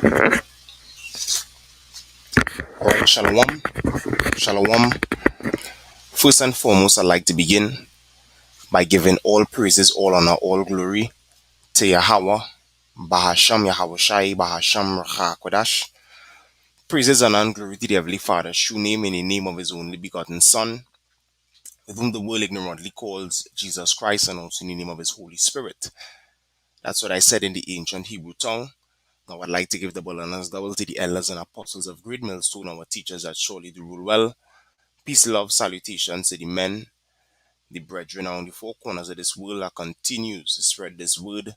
All right, Shalom. Shalom. First and foremost, I'd like to begin by giving all praises, all honor, all glory to Yahweh, Bahasham Yahweh Shai, Bahasham Racha Kodash. Praises and glory to the Heavenly Father, true name in the name of His only begotten Son, with whom the world ignorantly calls Jesus Christ, and also in the name of His Holy Spirit. That's what I said in the ancient Hebrew tongue. Now I'd like to give double honors double to the elders and apostles of Great Millstone, our teachers that surely do rule well. Peace, love, salutations to the men, the brethren around the four corners of this world that continues to spread this word,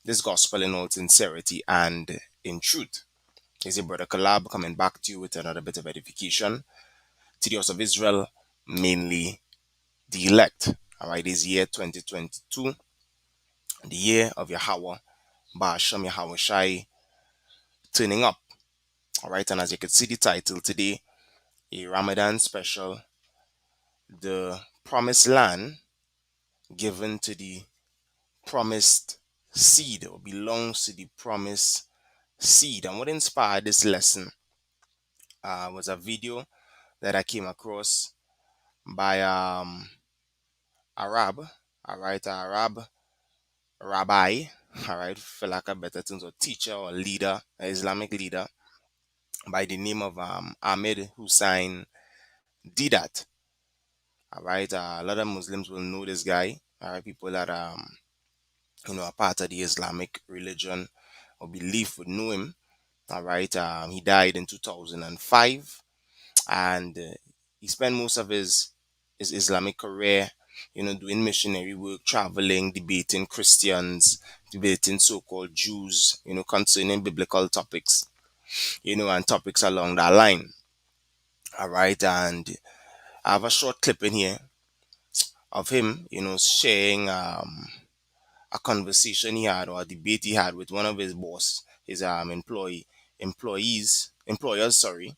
this gospel in all sincerity and in truth. Is your brother Kalab coming back to you with another bit of edification to the house of Israel, mainly the elect. All right, this year 2022, the year of Yahweh, Ba'asham Yahweh Shai, turning up. All right, and as you can see the title today, a Ramadan special, the promised land given to the promised seed, or belongs to the promised seed. And what inspired this lesson was a video that I came across by Arab, all right, Arab rabbi, all right, for lack of better terms, or teacher or leader, Islamic leader by the name of Ahmed Hussein Didat. All right, a lot of Muslims will know this guy. All right, people that are part of the Islamic religion or belief would know him. All right, he died in 2005, and he spent most of his Islamic career, doing missionary work, traveling, debating Christians, debating so-called Jews, concerning biblical topics, and topics along that line. All right, and I have a short clip in here of him, sharing a conversation he had, or a debate he had with one of his boss, his employers, sorry.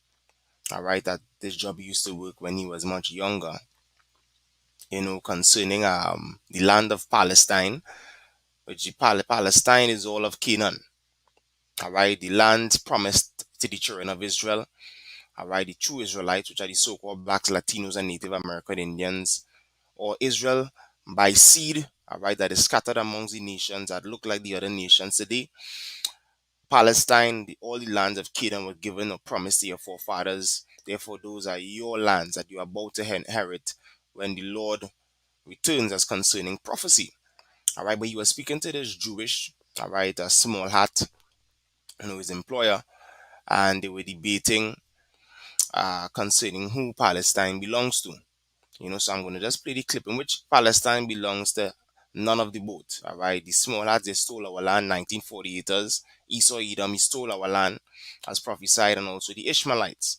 All right, at this job he used to work when he was much younger, concerning the land of Palestine, which Palestine is all of Canaan. All right, the land promised to the children of Israel. All right, the true Israelites, which are the so-called blacks, Latinos, and Native American Indians, or Israel by seed. All right, that is scattered amongst the nations that look like the other nations today. Palestine, all the lands of Canaan were given or promised to your forefathers. Therefore, those are your lands that you are about to inherit when the Lord returns, as concerning prophecy. All right, but he was speaking to this Jewish, all right, a small hat, his employer, and they were debating concerning who Palestine belongs to. So I'm going to just play the clip in which Palestine belongs to none of the both. All right, the small hats, they stole our land, 1948ers. Esau Edom, he stole our land, as prophesied, and also the Ishmaelites.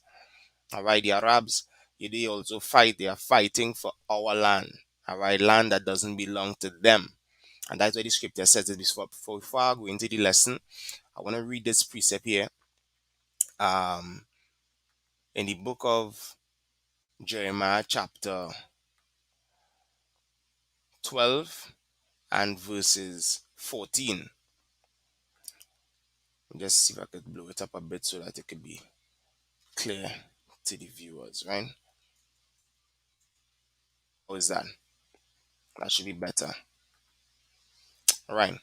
All right, the Arabs, they also fight. They are fighting for our land. All right, land that doesn't belong to them. And that's why the scripture says it before I go into the lesson. I want to read this precept here. In the book of Jeremiah, chapter 12 and verses 14. Just see if I could blow it up a bit so that it could be clear to the viewers, right? How is that? That should be better. All right.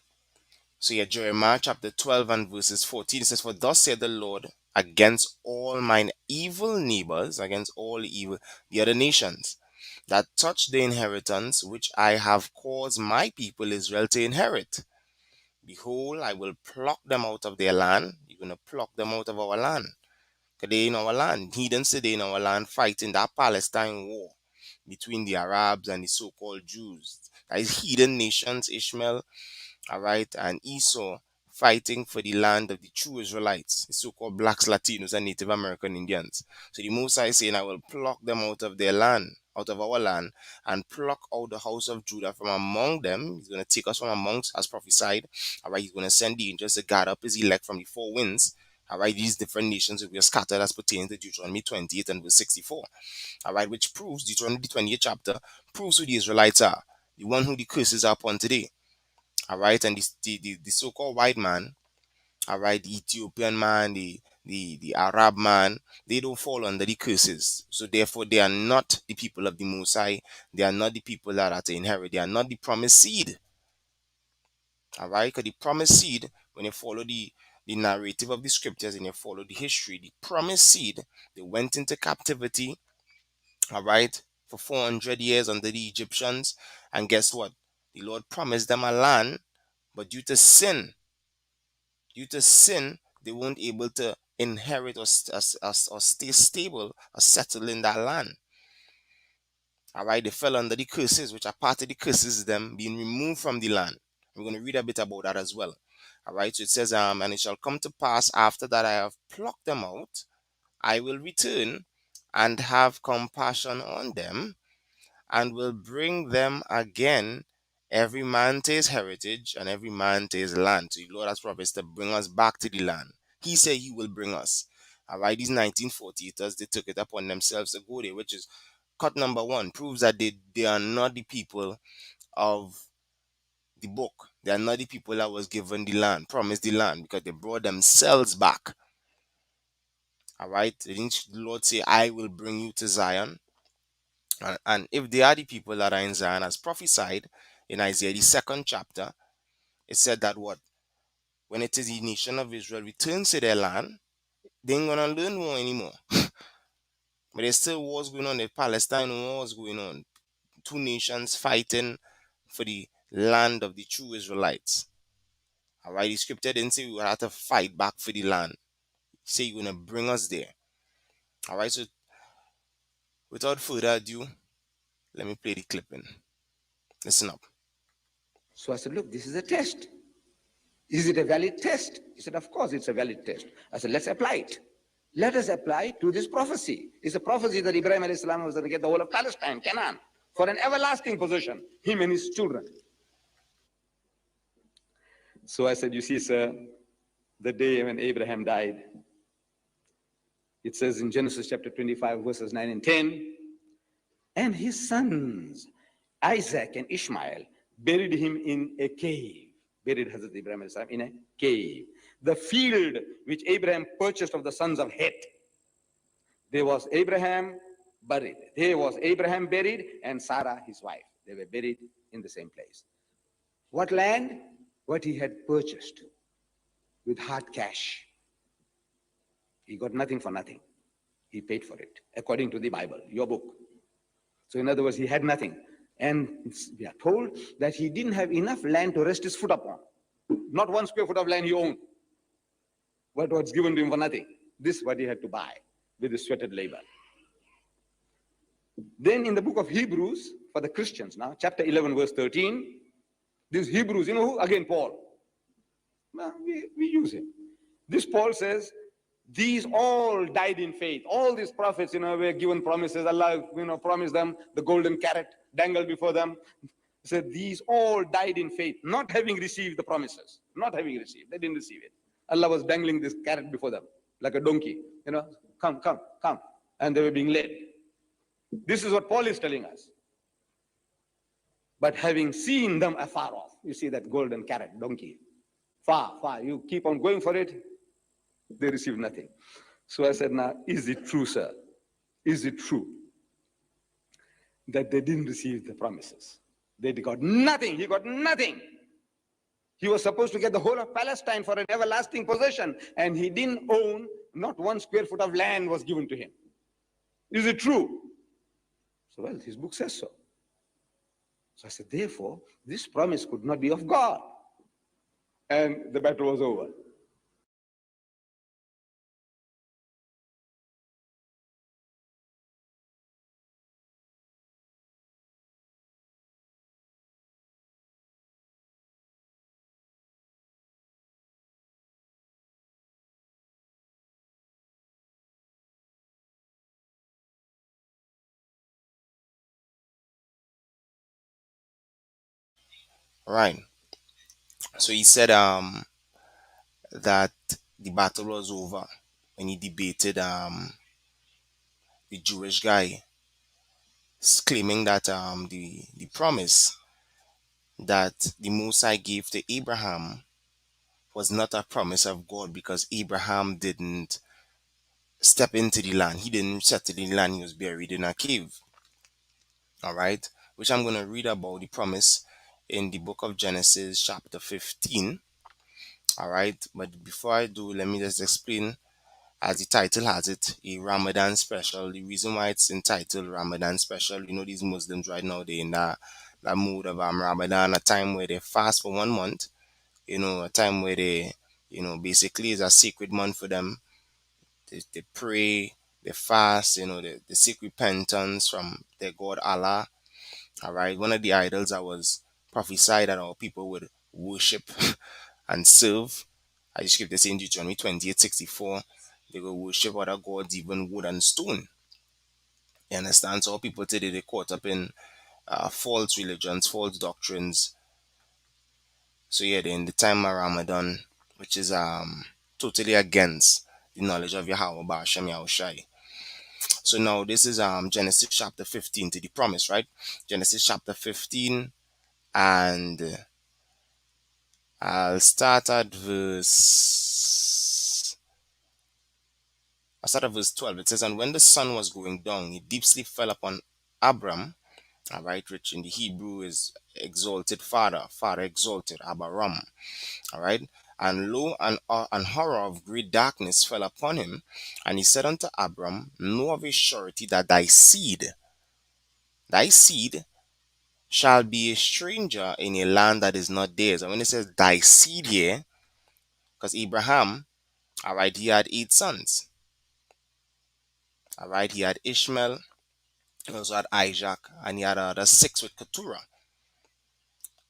So yeah, Jeremiah chapter 12 and verses 14 says, "For thus saith the Lord, against all mine evil neighbors, against all evil the other nations, that touch the inheritance which I have caused my people Israel to inherit. Behold, I will pluck them out of their land." You're going to pluck them out of our land. Because they in our land. Heathens today in our land fighting that Palestine war between the Arabs and the so-called Jews. That is heathen nations, Ishmael, all right, and Esau, fighting for the land of the true Israelites, the so-called blacks, Latinos, and Native American Indians. So the Most High is saying, I will pluck them out of their land, out of our land, and pluck out the house of Judah from among them. He's going to take us from amongst, as prophesied. All right, he's going to send the angels to guard up his elect from the four winds. All right, these different nations will be scattered, as pertains to Deuteronomy 28 and verse 64. All right, which proves, Deuteronomy 28 chapter, proves who the Israelites are, the one who the curses are upon today. All right, and the so-called white man, All right, the Ethiopian man, the Arab man, they don't fall under the curses. So therefore, they are not the people of the Most High. They are not the people that are to inherit. They are not the promised seed. All right, because the promised seed, when you follow the narrative of the scriptures and you follow the history, the promised seed, they went into captivity. All right, for 400 years under the Egyptians, and guess what? The Lord promised them a land, but due to sin, they weren't able to inherit or stay stable or settle in that land. All right, they fell under the curses, which are part of the curses, them being removed from the land. We're going to read a bit about that as well. All right, so it says, and it shall come to pass after that I have plucked them out, I will return and have compassion on them and will bring them again, every man to his heritage and every man to his land. So the Lord has promised to bring us back to the land. He said he will bring us. All right, these 1948ers, they took it upon themselves to go there, which is cut number one, proves that they are not the people of the book. They are not the people that was given the land, promised the land, because they brought themselves back. All right, didn't the Lord say, I will bring you to Zion? And if they are the people that are in Zion, as prophesied in Isaiah, the second chapter, it said that what? When it is the nation of Israel returns to their land, they ain't gonna learn war anymore. But there's still wars going on. The Palestine wars going on. Two nations fighting for the land of the true Israelites. All right, the scripture didn't say we would have to fight back for the land. He said you're gonna bring us there. All right, so without further ado, let me play the clipping. Listen up. So I said, look, this is a test. Is it a valid test? He said, of course it's a valid test. I said, let's apply it. Let us apply to this prophecy. It's a prophecy that Ibrahim alayhi salam was going to get the whole of Palestine, Canaan, for an everlasting possession, him and his children. So I said, you see, sir, the day when Abraham died, it says in Genesis chapter 25, verses 9 and 10, and his sons, Isaac and Ishmael, buried him in a cave. Buried Hazrat Ibrahim in a cave. The field which Abraham purchased of the sons of Heth. There was Abraham buried. There was Abraham buried and Sarah, his wife. They were buried in the same place. What land? What he had purchased with hard cash. He got nothing for nothing. He paid for it, according to the Bible, your book. So in other words, he had nothing. And we are told that he didn't have enough land to rest his foot upon. Not 1 square foot of land he owned. What was given to him for nothing. This is what he had to buy with his sweated labor. Then in the book of Hebrews, for the Christians now, chapter 11, verse 13, these Hebrews, you know who? Again, Paul. Well, we use him. This Paul says, these all died in faith. All these prophets, were given promises. Allah, promised them the golden carrot dangled before them. He said, these all died in faith, not having received the promises. Not having received. They didn't receive it. Allah was dangling this carrot before them, like a donkey. Come, come, come. And they were being led. This is what Paul is telling us. But having seen them afar off, you see that golden carrot, donkey, far, far, you keep on going for it, they receive nothing. So I said, now, is it true, sir? Is it true that they didn't receive the promises? They got nothing. He got nothing. He was supposed to get the whole of Palestine for an everlasting possession, and he didn't own, not 1 square foot of land was given to him. Is it true? So, well, his book says so. So I said, therefore, this promise could not be of God. And the battle was over. Right. So he said that the battle was over when he debated the Jewish guy, claiming that the promise that the Most High gave to Abraham was not a promise of God because Abraham didn't step into the land. He didn't settle the land. He was buried in a cave. All right, which I'm going to read about the promise in the book of Genesis, chapter 15. All right, but before I do, let me just explain, as the title has it, a Ramadan special. The reason why it's entitled Ramadan special, these Muslims right now, they're in that mood of Ramadan, a time where they fast for 1 month, a time where they, basically is a sacred month for them. They pray, they fast, they seek repentance from their God Allah. All right, one of the idols that was prophesied that our people would worship and serve, as the scripture says in Deuteronomy 28:64, they will worship other gods, even wood and stone. You understand? So people today they caught up in false religions, false doctrines. So yeah, they're in the time of Ramadan, which is totally against the knowledge of Yahweh Ba'ashem Yahushai. So now this is Genesis chapter 15 to the promise, right? Genesis chapter 15, and I'll start at verse 12. It says, "And when the sun was going down, a deep sleep fell upon Abram," all right, which in the Hebrew is exalted father, father exalted, Abaram, all right. "And lo, an horror of great darkness fell upon him. And he said unto Abram, Know of a surety that thy seed shall be a stranger in a land that is not theirs." And when it says thy seed here, because Abraham, all right, he had 8 sons. All right, he had Ishmael, he also had Isaac, and he had other 6 with Keturah.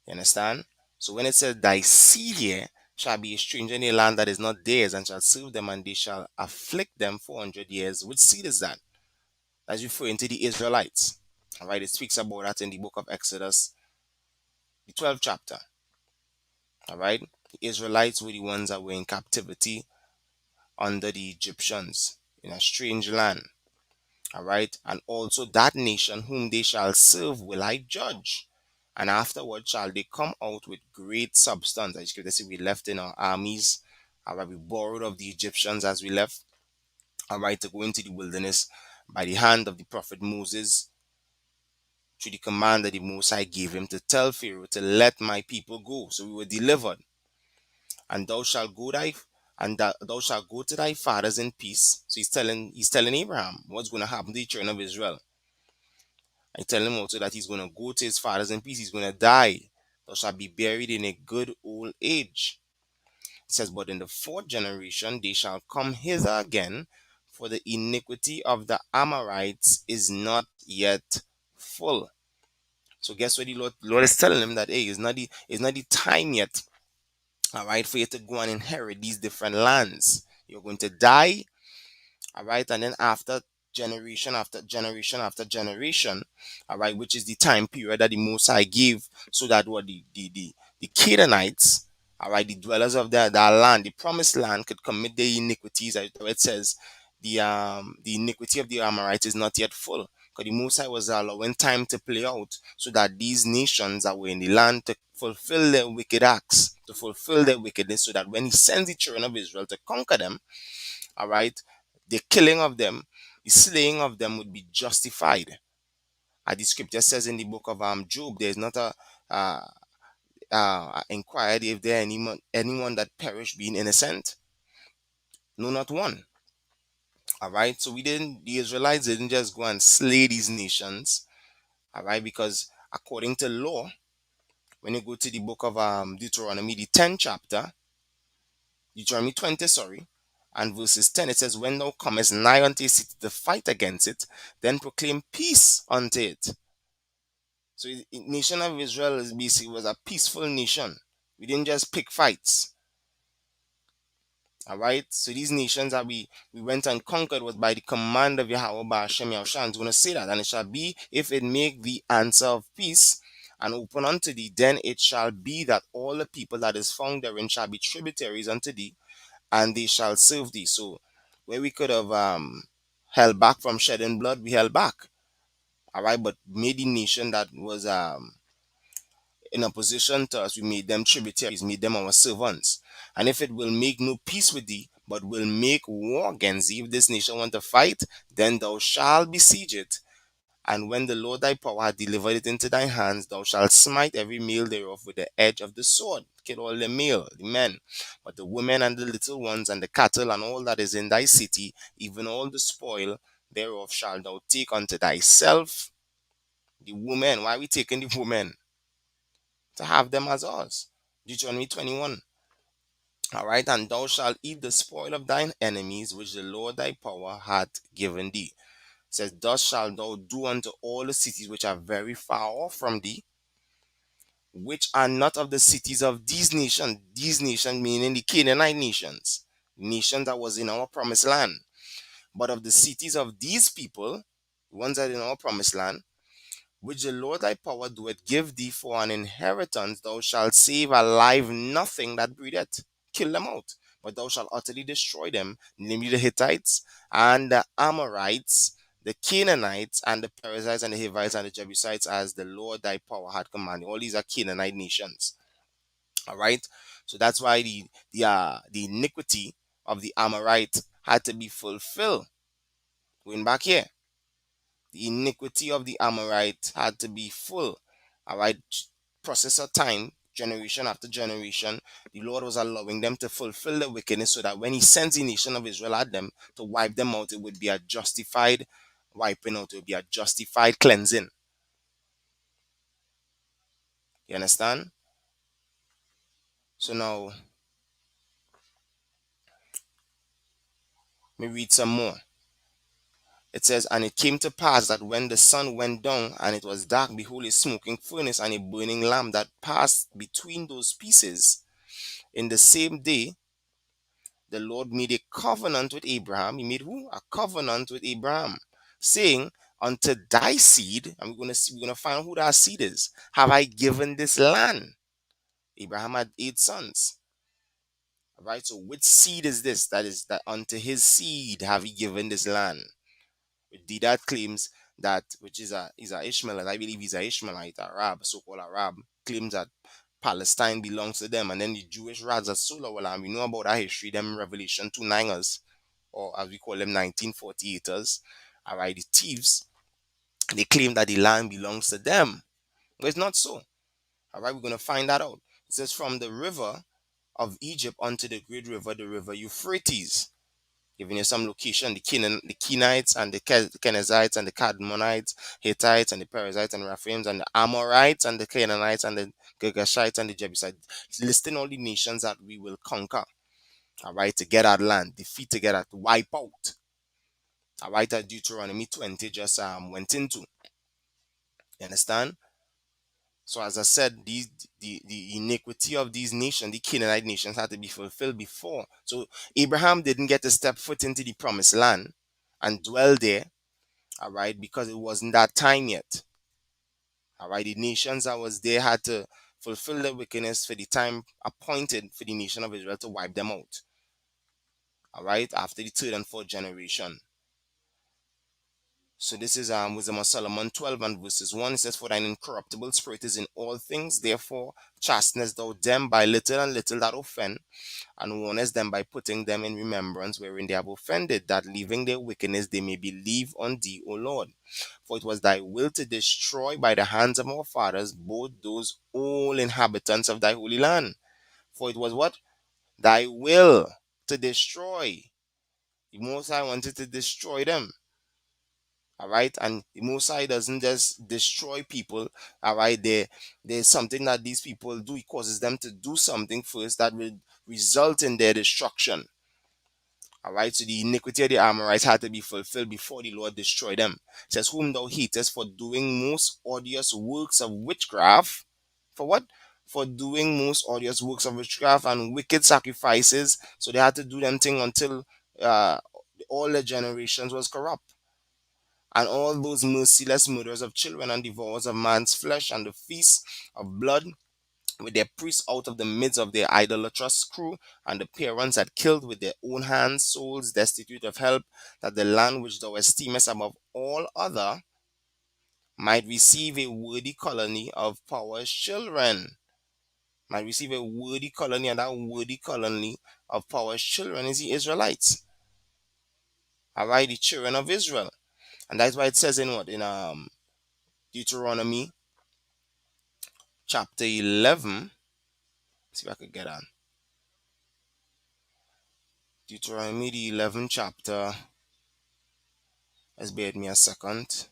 You understand? So when it says thy seed here shall be a stranger in a land that is not theirs, and shall serve them, and they shall afflict them 400 years. Which seed is that? That's referring to the Israelites. All right, it speaks about that in the book of Exodus, the 12th chapter. All right, the Israelites were the ones that were in captivity under the Egyptians in a strange land. All right, and also that nation whom they shall serve will I judge. And afterward shall they come out with great substance. As you can see, we left in our armies. All right, we borrowed of the Egyptians as we left. All right, to go into the wilderness by the hand of the prophet Moses, through the command that the Most High gave him to tell Pharaoh to let my people go. So we were delivered. And thou shalt go thou shalt go to thy fathers in peace. So he's telling Abraham what's going to happen to the children of Israel. I tell him also that he's going to go to his fathers in peace. He's going to die. Thou shalt be buried in a good old age. It says, but in the 4th generation they shall come hither again, for the iniquity of the Amorites is not yet full. So guess what the Lord is telling him, that hey, it's not the time yet, all right, for you to go and inherit these different lands. You're going to die, all right, and then after generation after generation after generation, all right, which is the time period that the Most High gave, so that what the Canaanites, all right, the dwellers of that land, the promised land, could commit their iniquities. As it says, the iniquity of the Amorites is not yet full, because the Most High was allowing time to play out, so that these nations that were in the land to fulfill their wicked acts, to fulfill their wickedness, so that when He sends the children of Israel to conquer them, all right, the killing of them, the slaying of them would be justified. As the scripture says in the book of Job, there is not a inquired if there anyone that perished being innocent. No, not one. All right. So the Israelites didn't just go and slay these nations. All right, because according to law, when you go to the book of Deuteronomy, the 10th chapter, Deuteronomy 20, sorry, and verses 10, it says, when thou comest nigh unto a city to fight against it, then proclaim peace unto it. So the nation of Israel is basically was a peaceful nation. We didn't just pick fights. All right. So these nations that we went and conquered was by the command of Yahweh Ba'ashem Yahushua. It's going to say that, and it shall be, if it make the answer of peace and open unto thee, then it shall be that all the people that is found therein shall be tributaries unto thee, and they shall serve thee. So where we could have held back from shedding blood, we held back. All right, but made the nation that was in opposition to us, we made them tributaries, made them our servants. And if it will make no peace with thee, but will make war against thee, if this nation want to fight, then thou shalt besiege it. And when the Lord thy power hath delivered it into thy hands, thou shalt smite every male thereof with the edge of the sword. Kill all the male, the men, but the women and the little ones and the cattle and all that is in thy city, even all the spoil thereof shalt thou take unto thyself. The women, why are we taking the women? To have them as ours. Deuteronomy 21. All right, and thou shalt eat the spoil of thine enemies, which the Lord thy power hath given thee. It says, thus shalt thou do unto all the cities which are very far off from thee, which are not of the cities of these nations meaning the Canaanite nations, nations that was in our promised land, but of the cities of these people, the ones that are in our promised land, which the Lord thy power doeth give thee for an inheritance, thou shalt save alive nothing that breatheth. Kill them out. But thou shalt utterly destroy them, namely the Hittites and the Amorites, the Canaanites and the Perizzites and the Hivites and the Jebusites, as the Lord thy power had commanded. All these are Canaanite nations. All right. So that's why the iniquity of the Amorite had to be fulfilled. Going back here, the iniquity of the Amorite had to be full. All right, process of time, generation after generation, the Lord was allowing them to fulfill the wickedness so that when He sends the nation of Israel at them to wipe them out, it would be a justified wiping out, it would be a justified cleansing. You understand? So now, let me read some more. It says, and it came to pass that when the sun went down and it was dark, behold, a smoking furnace and a burning lamp that passed between those pieces. In the same day, the Lord made a covenant with Abraham. He made who? A covenant with Abraham, saying, unto thy seed, and we're gonna find out who that seed is. Have I given this land? Abraham had 8 sons. All right, so which seed is this? That is that unto his seed have he given this land. That claims that, which is a Ishmaelite, I believe he's a Ishmaelite, Arab, so-called Arab, claims that Palestine belongs to them, and then the Jewish Rads at Sula, we know about that history, them Revelation 2 9ers, or as we call them 1948ers, all right, the thieves, they claim that the land belongs to them. But it's not so. All right, we're going to find that out. It says, from the river of Egypt unto the great river, the river Euphrates, giving you some location, the Kenites and the Kenizzites and the Cadmonites, Hittites and the Perizzites and the Rephaims and the Amorites and the Canaanites and the Girgashites and the Jebusites, listing all the nations that we will conquer, all right, to get our land, defeat, to get our, to wipe out. All right, that Deuteronomy 20 just went into. You understand? So as I said, the iniquity of these nations, the Canaanite nations, had to be fulfilled before. So Abraham didn't get to step foot into the promised land and dwell there, all right, because it wasn't that time yet. All right, the nations that was there had to fulfill their wickedness for the time appointed for the nation of Israel to wipe them out. All right, after the third and fourth generation. So this is Wisdom of Solomon 12 and verses 1. It says, for thine incorruptible spirit is in all things, therefore chastenest thou them by little and little that offend, and warnest them by putting them in remembrance wherein they have offended, that leaving their wickedness they may believe on thee, O Lord. For it was thy will to destroy by the hands of our fathers both those all inhabitants of thy holy land. For it was what? Thy will to destroy. The Most High wanted to destroy them. All right, and the Most High doesn't just destroy people. All right, there's something that these people do. He causes them to do something first that will result in their destruction. All right, so the iniquity of the Amorites had to be fulfilled before the Lord destroyed them. It says, whom thou hatest for doing most odious works of witchcraft. For what? For doing most odious works of witchcraft and wicked sacrifices. So they had to do them thing until uh, all the generations was corrupt. And all those merciless murderers of children and devourers of man's flesh and the feast of blood, with their priests out of the midst of their idolatrous crew, and the parents that killed with their own hands souls destitute of help, that the land which thou esteemest above all other might receive a worthy colony of power's children. might receive a worthy colony, and that worthy colony of power's children is the Israelites. All right, the children of Israel. And that's why it says in what? In Deuteronomy chapter 11. See if I could get on. Deuteronomy, the 11th chapter. Let's bear with me a second.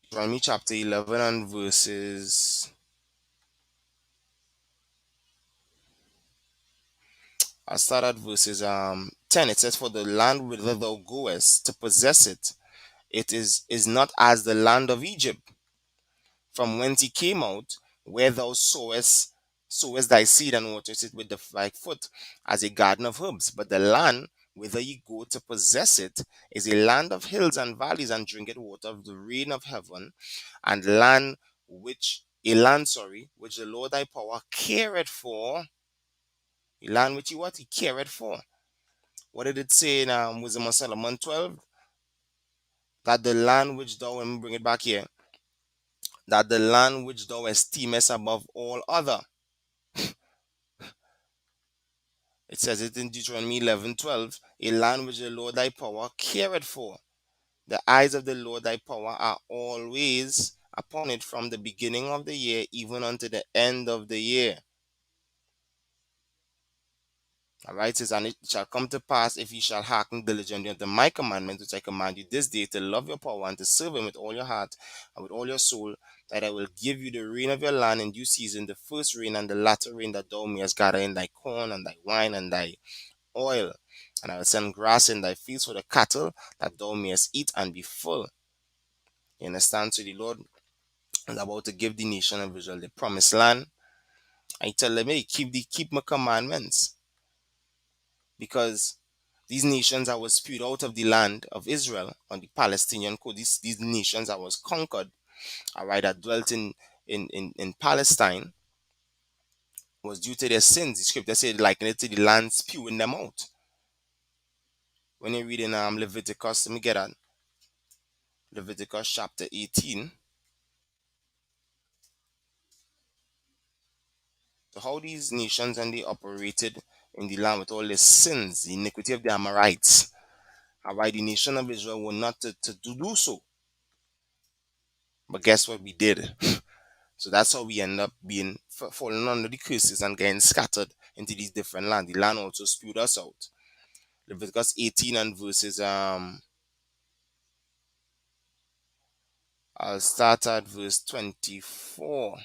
Deuteronomy chapter 11 and verses. I'll start at verses 10. It says, "For the land whither thou goest to possess it, it is not as the land of Egypt, from whence he came out, where thou sowest thy seed and waterest it with thy foot, as a garden of herbs. But the land whither ye go to possess it is a land of hills and valleys, and drinketh water of the rain of heaven, and which the Lord thy power careth for." A land which he what? He careth for. What did it say in Wisdom of Solomon 12? That the land which thou, let me bring it back here, that the land which thou esteemest above all other. It says it in Deuteronomy 11:12, a land which the Lord thy power careth for. The eyes of the Lord thy power are always upon it, from the beginning of the year even unto the end of the year. All right, it says, "And it shall come to pass, if ye shall hearken diligently unto my commandments, which I command you this day, to love your power and to serve him with all your heart and with all your soul, that I will give you the rain of your land in due season, the first rain and the latter rain, that thou mayest gather in thy corn and thy wine and thy oil. And I will send grass in thy fields for the cattle, that thou mayest eat and be full." You understand? So the Lord is about to give the nation of Israel the promised land. And he tell them, hey, keep my commandments. Because these nations that was spewed out of the land of Israel on the Palestinian coast, these nations that was conquered, all right, that dwelt in Palestine, was due to their sins. The scripture said, liken it to the land spewing them out. When you read in Leviticus, let me get that. Leviticus chapter 18. So how these nations and they operated in the land with all their sins, the iniquity of the Amorites, and why the nation of Israel were not to do so. But guess what we did? So that's how we end up being falling under the curses and getting scattered into these different lands. The land also spewed us out. Leviticus 18 and verses I'll start at verse 24.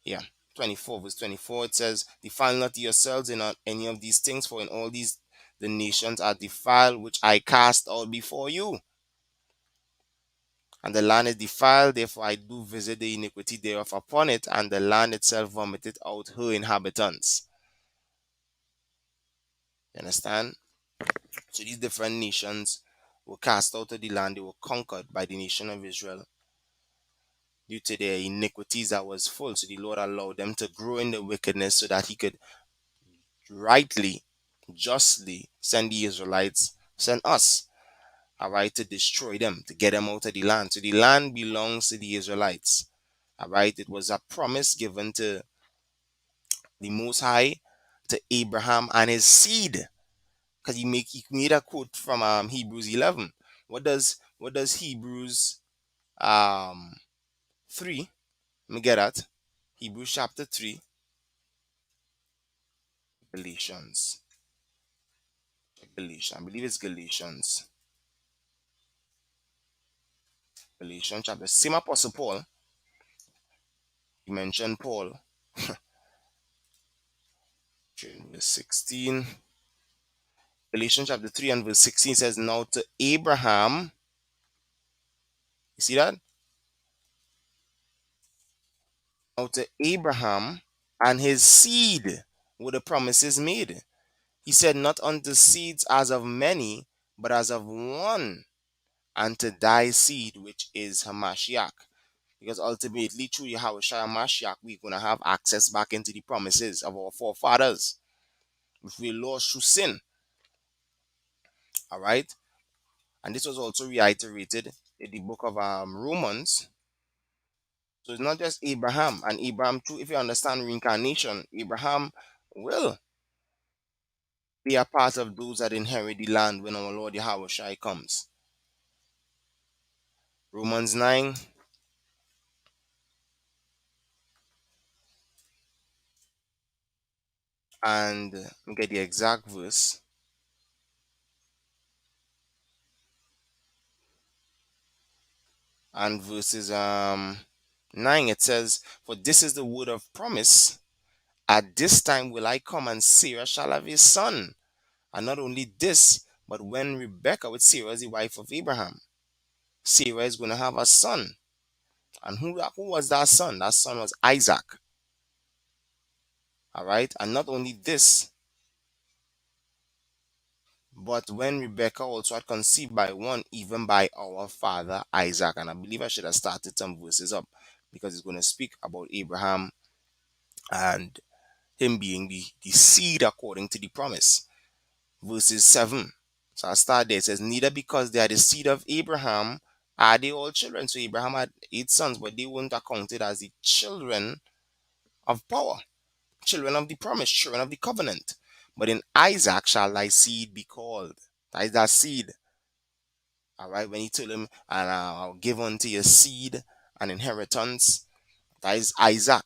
Yeah, 24, verse 24. It says, "Defile not yourselves in any of these things, for in all these the nations are defiled, which I cast out before you. And the land is defiled, therefore I do visit the iniquity thereof upon it, and the land itself vomited out her inhabitants." You understand? So these different nations were cast out of the land. They were conquered by the nation of Israel due to their iniquities that was full. So the Lord allowed them to grow in the wickedness so that he could rightly, justly send the Israelites, send us, all right, to destroy them, to get them out of the land. So the land belongs to the Israelites. All right, it was a promise given to the Most High, to Abraham and his seed. Because he made a quote from Hebrews 11. What does Hebrews 3? Let me get that. Hebrews chapter 3. Galatians. Galatians. I believe it's Galatians. Galatians chapter. Same Apostle Paul. He mentioned Paul. Verse 16. Galatians chapter 3 and verse 16 says, "Now to Abraham," you see that? "Now to Abraham and his seed were the promises made. He said, not unto seeds as of many, but as of one, and to thy seed, which is Hamashiach." Because ultimately, through Yahweh Mashiach, we're going to have access back into the promises of our forefathers, which we lost through sin. All right? And this was also reiterated in the book of Romans. So it's not just Abraham, and Abraham too. If you understand reincarnation, Abraham will be a part of those that inherit the land when our Lord Yahweh Shai comes. Romans 9 and let me get the exact verse. And verses 9, it says, "For this is the word of promise. At this time will I come, and Sarah shall have a son. And not only this, but when Rebekah with Sarah is the wife of Abraham, Sarah is going to have a son." And who was that son? That son was Isaac. All right. And not only this, but when Rebekah also had conceived by one, even by our father Isaac. And I believe I should have started some verses up because it's going to speak about Abraham and him being the seed according to the promise. Verses 7. So I start there. It says, "Neither because they are the seed of Abraham are they all children." So Abraham had 8 sons, but they weren't accounted as the children of power, children of the promise, children of the covenant. But in Isaac shall thy seed be called. That is that seed. All right. When he told him, "And I'll give unto your seed an inheritance," that is Isaac,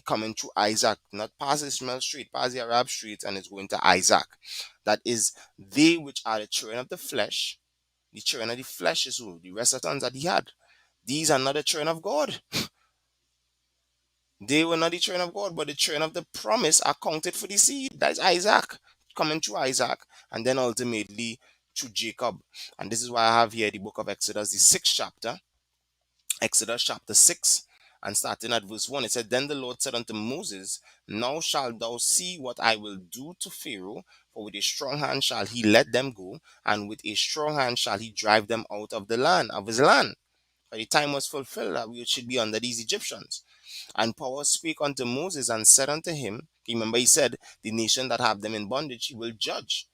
coming through Isaac, not past Ishmael Street, past the Arab Street, and it's going to Isaac. That is, they which are the children of the flesh. The children of the flesh is who? The rest of the sons that he had. These are not the children of God. They were not the children of God, but the children of the promise are counted for the seed. That is Isaac, coming through Isaac, and then ultimately through Jacob. And this is why I have here the book of Exodus, the 6th chapter, Exodus chapter 6, and starting at verse 1, it said, "Then the Lord said unto Moses, Now shalt thou see what I will do to Pharaoh, for with a strong hand shall he let them go, and with a strong hand shall he drive them out of the land, of his land. For the time was fulfilled that we should be under these Egyptians. And power spake unto Moses and said unto him," remember he said, "the nation that have them in bondage he will judge."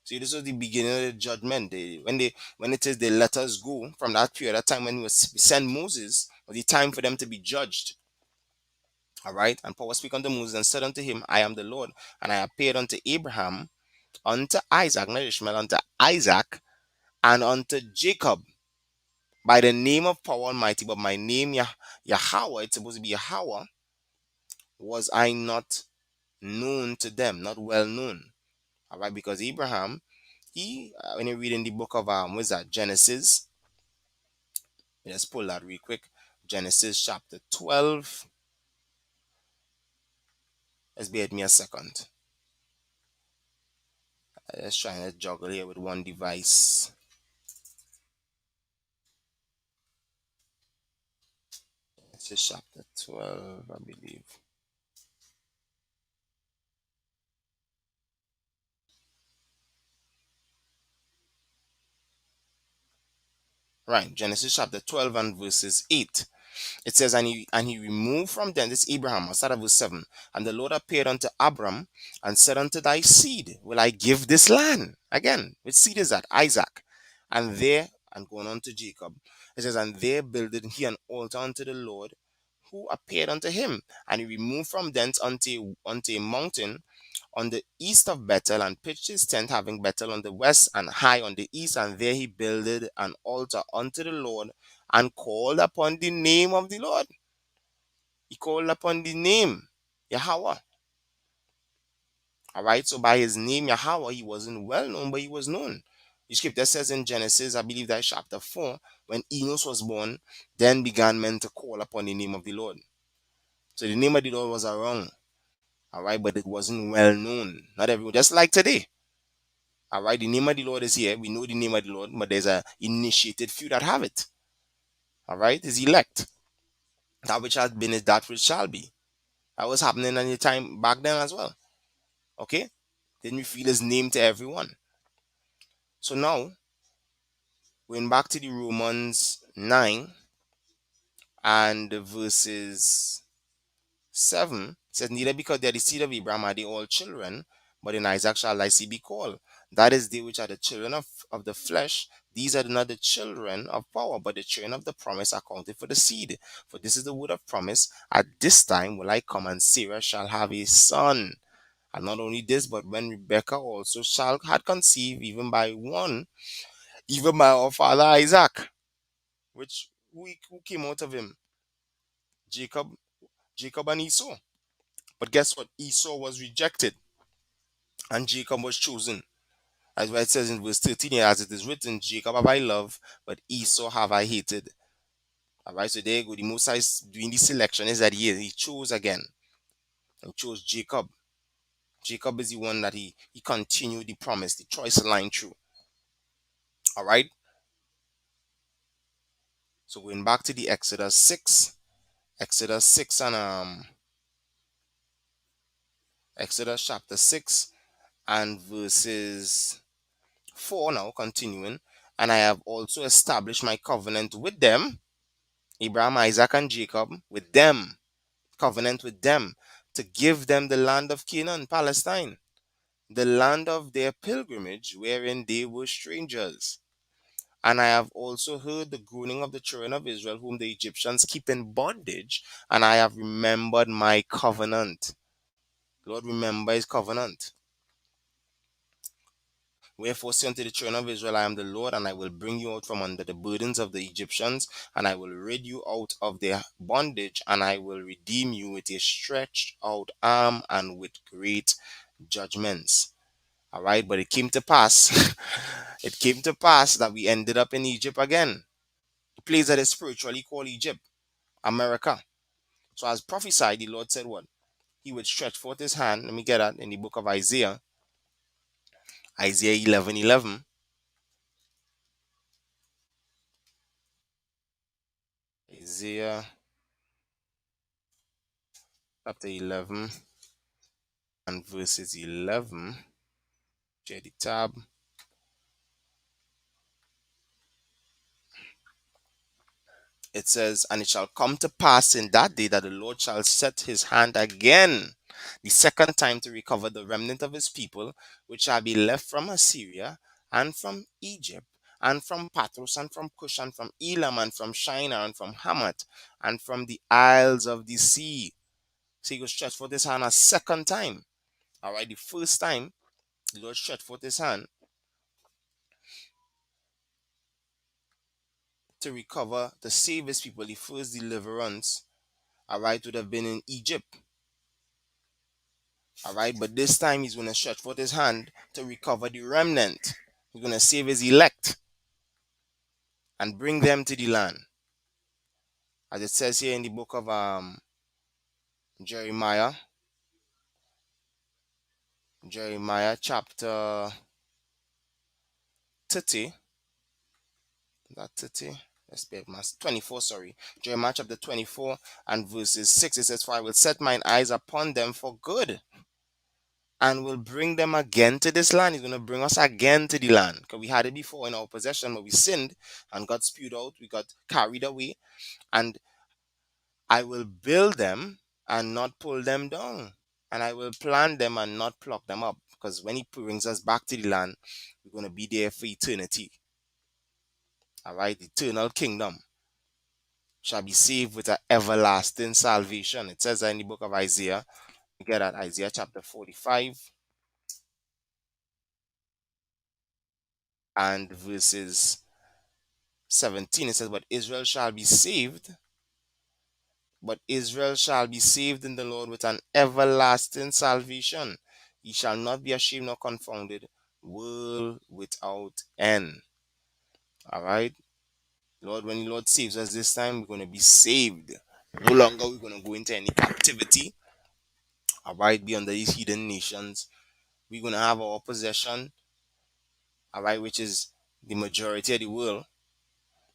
See, this was the beginning of the judgment. When it is they let us go, from that period of time when he was sent Moses, was the time for them to be judged. All right. And power speak unto Moses and said unto him, "I am the Lord, and I appeared unto Abraham, unto Isaac, not Ishmael, unto Isaac, and unto Jacob by the name of power almighty, but my name Yahweh, it's supposed to be Yahweh, was I not known to them, not well known." All right, because Abraham, when you read in the book of what's that, Genesis, let's pull that real quick. Genesis chapter 12. Let's bear with me a second. Let's try and juggle here with one device. Genesis chapter 12, I believe. Right, Genesis chapter 12 and verses 8. It says, and he removed from them, this Abraham, I start at verse 7. "And the Lord appeared unto Abram and said, Unto thy seed will I give this land." Again, which seed is that? Isaac. "And there," and going on to Jacob, it says, "And there builded he an altar unto the Lord who appeared unto him. And he removed from thence unto a mountain on the east of Bethel, and pitched his tent, having Bethel on the west and high on the east. And there he builded an altar unto the Lord, and called upon the name of the Lord." He called upon the name Yahweh. All right. So by his name Yahweh, he wasn't well known, but he was known. The scripture says in Genesis, I believe that chapter 4, when Enos was born, then began men to call upon the name of the Lord. So the name of the Lord was around. All right, but it wasn't well known. Not everyone, just like today. All right, the name of the Lord is here. We know the name of the Lord, but there's a initiated few that have it. All right, is elect. That which has been is that which shall be. That was happening any time back then as well. Okay, didn't reveal his name to everyone. So now, going back to the Romans 9 and verses 7, says, "Neither because they are the seed of Abraham are they all children, but in Isaac shall thy seed be called." That is they which are the children of the flesh. These are not the children of power, but the children of the promise accounted for the seed. For this is the word of promise. At this time will I come, and Sarah shall have a son. And not only this, but when Rebekah also shall had conceived, even by our father Isaac, which who came out of him? Jacob, Jacob and Esau. But guess what? Esau was rejected, and Jacob was chosen. As what it says in verse 13, as it is written, Jacob have I loved, but Esau have I hated. Alright, so there you go. The Most High is doing the selection is that he chose again. He chose Jacob. Jacob is the one that he continued the promise, the choice line through. Alright. So going back to the Exodus 6. Exodus 6 and Exodus chapter 6 and verses 4 now continuing. And I have also established my covenant with them, Abraham, Isaac, and Jacob, with them, covenant with them, to give them the land of Canaan, Palestine, the land of their pilgrimage, wherein they were strangers. And I have also heard the groaning of the children of Israel, whom the Egyptians keep in bondage, and I have remembered my covenant. Lord, remember his covenant. Wherefore say unto the children of Israel, I am the Lord, and I will bring you out from under the burdens of the Egyptians, and I will rid you out of their bondage, and I will redeem you with a stretched out arm and with great judgments. All right, but it came to pass, it came to pass that we ended up in Egypt again. The place that is spiritually called Egypt, America. So as prophesied, the Lord said what? He would stretch forth his hand. Let me get that in the book of Isaiah, Isaiah 11:11. Isaiah chapter 11 and verses 11. Share the tab. It says, and it shall come to pass in that day that the Lord shall set his hand again, the second time, to recover the remnant of his people, which shall be left from Assyria, and from Egypt, and from Pathros, and from Cush, and from Elam, and from Shinar, and from Hamath, and from the isles of the sea. So he will stretch forth his hand a second time. All right, the first time, the Lord stretched forth his hand to recover, to save his people. The first deliverance, all right, would have been in Egypt. All right, but this time he's going to stretch forth his hand to recover the remnant. He's going to save his elect and bring them to the land. As it says here in the book of Jeremiah, Jeremiah chapter 30. That 30? Let's be 24, sorry. Jeremiah chapter 24 and verses 6. It says, for I will set mine eyes upon them for good, and will bring them again to this land. He's going to bring us again to the land. Because we had it before in our possession, but we sinned and got spewed out. We got carried away. And I will build them and not pull them down. And I will plant them and not pluck them up. Because when he brings us back to the land, we're going to be there for eternity. All right, the eternal kingdom shall be saved with an everlasting salvation. It says that in the book of Isaiah. You get that, Isaiah chapter 45 and verses 17. It says, but Israel shall be saved in the Lord with an everlasting salvation. He shall not be ashamed nor confounded, world without end. All right, Lord, when the Lord saves us this time, we're going to be saved. No longer we're going to go into any captivity. All right, be under these hidden nations. We're going to have our possession, all right, which is the majority of the world.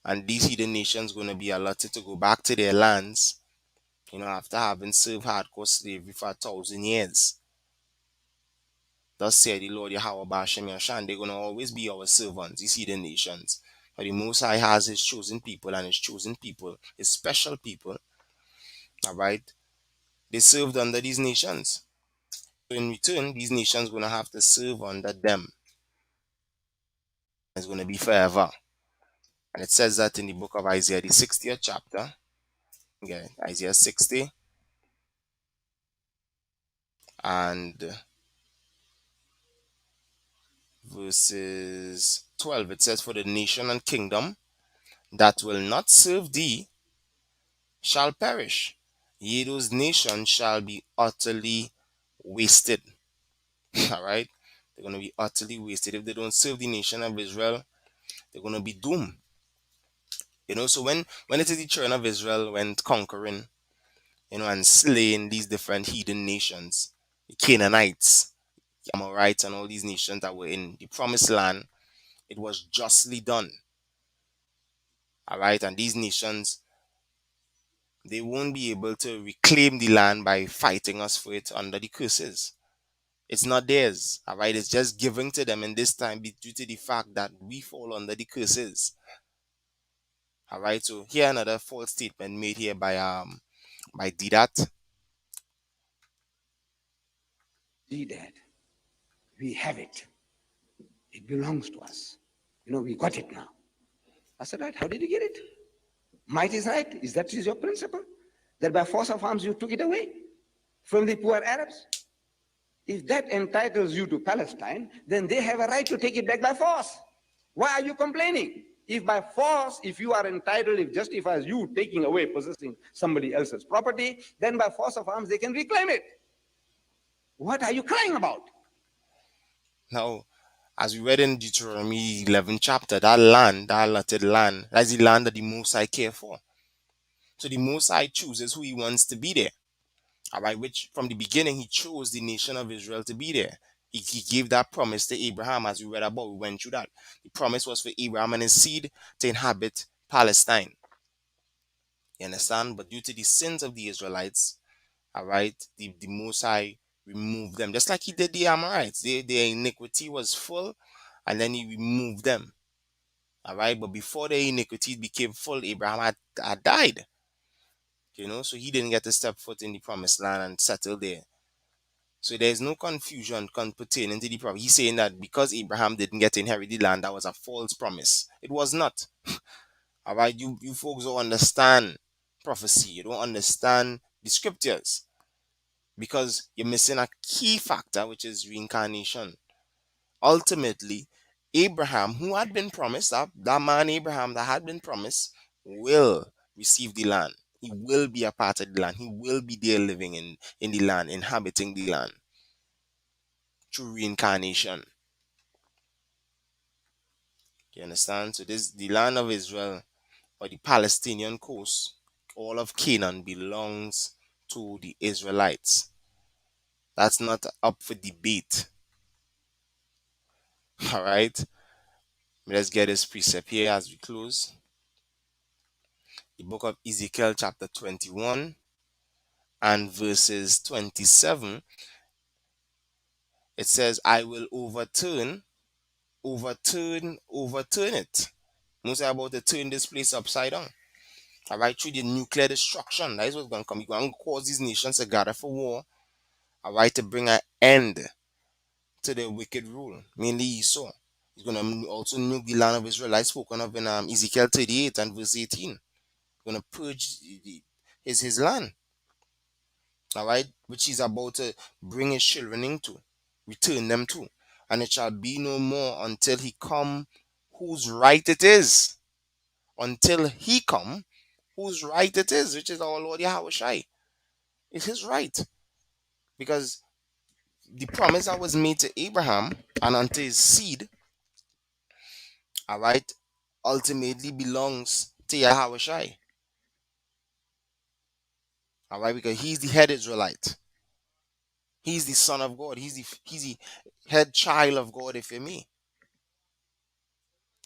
And these hidden nations going to be allotted to go back to their lands, after having served hardcore slavery for 1,000 years. Thus said the Lord Yahweh Bashem Yashan, they're going to always be our servants, these hidden nations. But the Most High has his chosen people, and his chosen people, his special people, all right, they served under these nations. So in return, these nations going to have to serve under them. It's going to be forever. And it says that in the book of Isaiah, the 60th chapter. Okay, Isaiah 60 and verses 12. It says, "For the nation and kingdom that will not serve thee shall perish. Yea, those nations shall be utterly wasted." All right? They're going to be utterly wasted. If they don't serve the nation of Israel, they're going to be doomed. So when it is the children of Israel went conquering, and slaying these different heathen nations, the Canaanites, the Amorites, and all these nations that were in the promised land, it was justly done. All right? And these nations, they won't be able to reclaim the land by fighting us for it under the curses. It's not theirs. All right? It's just given to them in this time due to the fact that we fall under the curses. All right? So here another false statement made here by Didat. See that? We have it. It belongs to us. We got it now. I said, right, how did you get it? Might is right. Is that your principle? That by force of arms you took it away from the poor Arabs? If that entitles you to Palestine, then they have a right to take it back by force. Why are you complaining? If by force, if you are entitled, it justifies you taking away, possessing somebody else's property, then by force of arms they can reclaim it. What are you crying about? Now, as we read in Deuteronomy 11 chapter, that land, that allotted land, that's the land that the Most High care for. So the Most High chooses who he wants to be there. All right, which from the beginning he chose the nation of Israel to be there. He gave that promise to Abraham, as we read about. We went through that. The promise was for Abraham and his seed to inhabit Palestine. You understand? But due to the sins of the Israelites, all right, the Most High removed them, just like he did the Amorites. Their iniquity was full, and then he removed them. All right, but before their iniquity became full, Abraham had died. So he didn't get to step foot in the promised land and settle there. So there's no confusion pertaining to the promise. He's saying that because Abraham didn't get to inherit the land, that was a false promise. It was not. All right, you folks don't understand prophecy. You don't understand the scriptures because you're missing a key factor, which is reincarnation. Ultimately, Abraham, who had been promised, that man Abraham that had been promised, will receive the land. He will be a part of the land. He will be there living in the land, inhabiting the land through reincarnation. You understand? So this the land of Israel or the Palestinian coast, all of Canaan belongs to the Israelites. That's not up for debate. All right. Let's get this precept here as we close. The book of Ezekiel chapter 21 and verses 27. It says, "I will overturn it." Most about to turn this place upside down. All right, through the nuclear destruction. That is what's going to come. You're going to cause these nations to gather for war. All right, to bring an end to the wicked rule, mainly Esau. He's going to also nuke the land of Israel, like spoken of in Ezekiel 38 and verse 18. He's going to purge his land. All right, which he's about to bring his children into, return them to. And it shall be no more until he come whose right it is. Until he come whose right it is, which is our Lord Yahweh Shai. It's his right. Because the promise that was made to Abraham and unto his seed, all right, ultimately belongs to Yahweh Shai. All right, because he's the head Israelite. He's the son of God. He's the head child of God, if you may.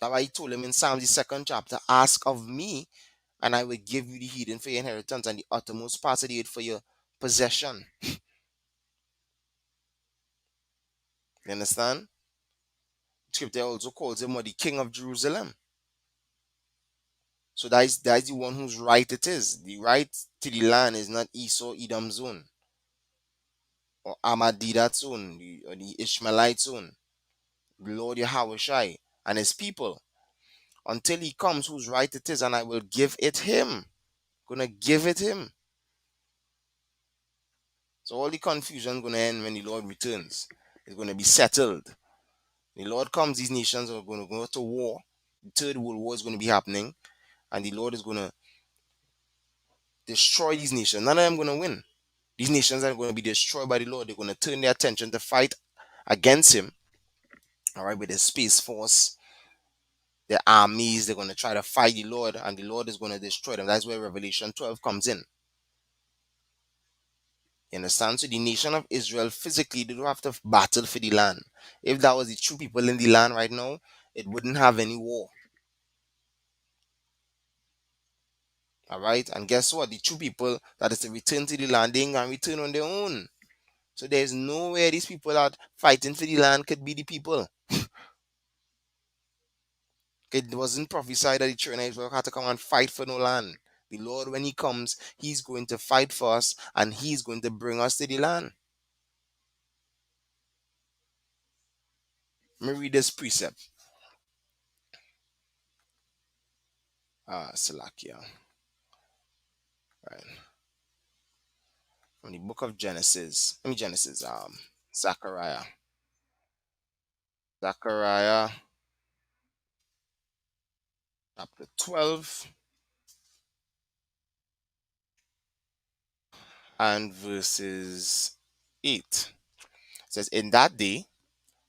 That's why he told him in Psalms the second chapter, "Ask of me, and I will give you the heathen for your inheritance and the uttermost parts of the earth for your possession." You understand? Scripture also calls him the King of Jerusalem. So that is the one whose right it is. The right to the land is not Esau, Edom's own, or Ahmadidat's own, or the Ishmaelite's own. The Lord Yahweh Shai and his people until he comes whose right it is, and I will give it him. Gonna give it him. So all the confusion gonna end when the Lord returns. It's gonna be settled. The Lord comes, these nations are gonna go to war. The third world war is gonna be happening, and the Lord is gonna destroy these nations. None of them gonna win. These nations are gonna be destroyed by the Lord. They're gonna turn their attention to fight against him. All right, with the space force, their armies, they're gonna try to fight the Lord, and the Lord is gonna destroy them. That's where Revelation 12 comes in. You understand? So the nation of Israel physically, they don't have to battle for the land. If that was the true people in the land right now, it wouldn't have any war. All right, and guess what? The true people that is to return to the land, they ain't gonna return on their own. So there's nowhere these people that fighting for the land could be the people. It wasn't prophesied that the children of Israel had to come and fight for no land. The Lord, when he comes, he's going to fight for us and he's going to bring us to the land. Let me read this precept. Salakia. Right. From the book of Genesis. Zechariah. Zechariah chapter 12 and verses 8. It says, in that day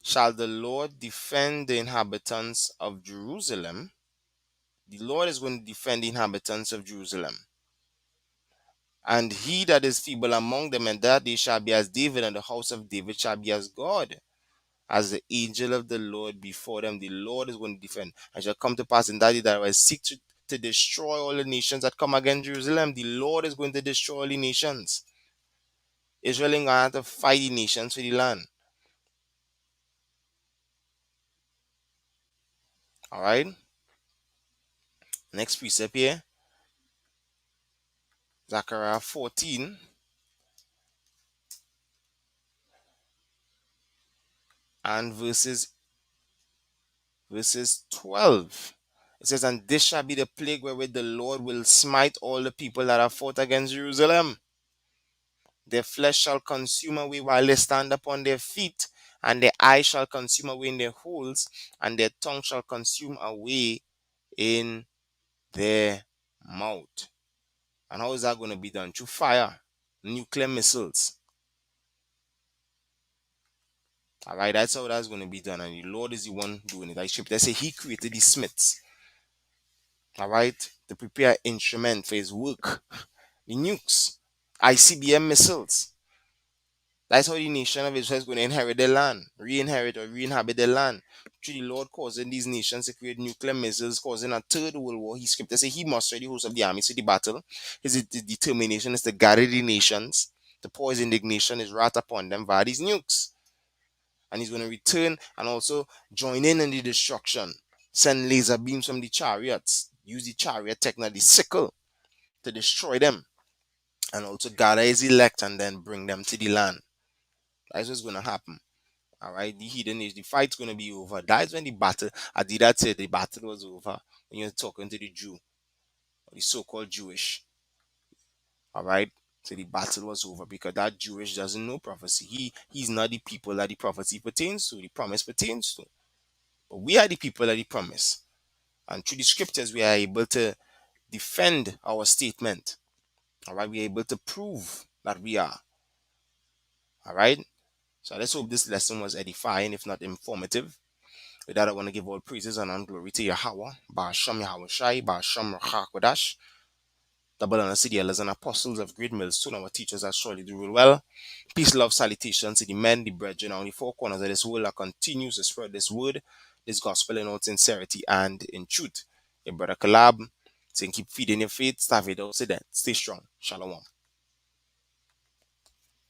shall the Lord defend the inhabitants of Jerusalem. The Lord is going to defend the inhabitants of Jerusalem. And he that is feeble among them, and that day shall be as David, and the house of David shall be as God, as the angel of the Lord before them. The Lord is going to defend. And shall come to pass in that day that I will seek to destroy all the nations that come against Jerusalem. The Lord is going to destroy all the nations. Israel ain't going to have to fight the nations for the land. All right. Next precept here. Zechariah 14 and verses 12. It says, and this shall be the plague wherewith the Lord will smite all the people that have fought against Jerusalem. Their flesh shall consume away while they stand upon their feet, and their eyes shall consume away in their holes, and their tongue shall consume away in their mouth. And how is that going to be done? Through fire, nuclear missiles. All right, that's how that's going to be done. And the Lord is the one doing it. Like Scripture say, he created the smiths. All right, to prepare instrument for his work. The nukes, ICBM missiles. That's how the nation of Israel is going to inherit their land, re-inherit or re-inhabit their land. Through the Lord causing these nations to create nuclear missiles, causing a third world war. He scripted say he mustered the host of the army to the battle. His determination is to gather the nations, to pour his indignation, his wrath upon them via these nukes. And he's going to return and also join in the destruction. Send laser beams from the chariots. Use the chariot technology, sickle, to destroy them. And also gather his elect and then bring them to the land. That's what's going to happen. All right, the hidden age, the fight's going to be over. That's when the battle, Adidas said the battle was over. When you're talking to the Jew, or the so-called Jewish. All right, so the battle was over because that Jewish doesn't know prophecy. He's not the people that the prophecy pertains to, the promise pertains to. But we are the people that the promise. And through the scriptures, we are able to defend our statement. All right, we are able to prove that we are. All right. So let's hope this lesson was edifying, if not informative. With that, I want to give all praises and glory to Yahweh, Ba'asham Yahweh Shai, Ba'asham Rachakodash, double honor to the elders and apostles of Great Millstone, our teachers that surely do rule well. Peace, love, salutations to the men, the brethren, on the four corners of this world that continues to spread this word, this gospel in all sincerity and in truth. Your brother Kalab, saying keep feeding your faith, starve it out, say that. Stay strong. Shalom.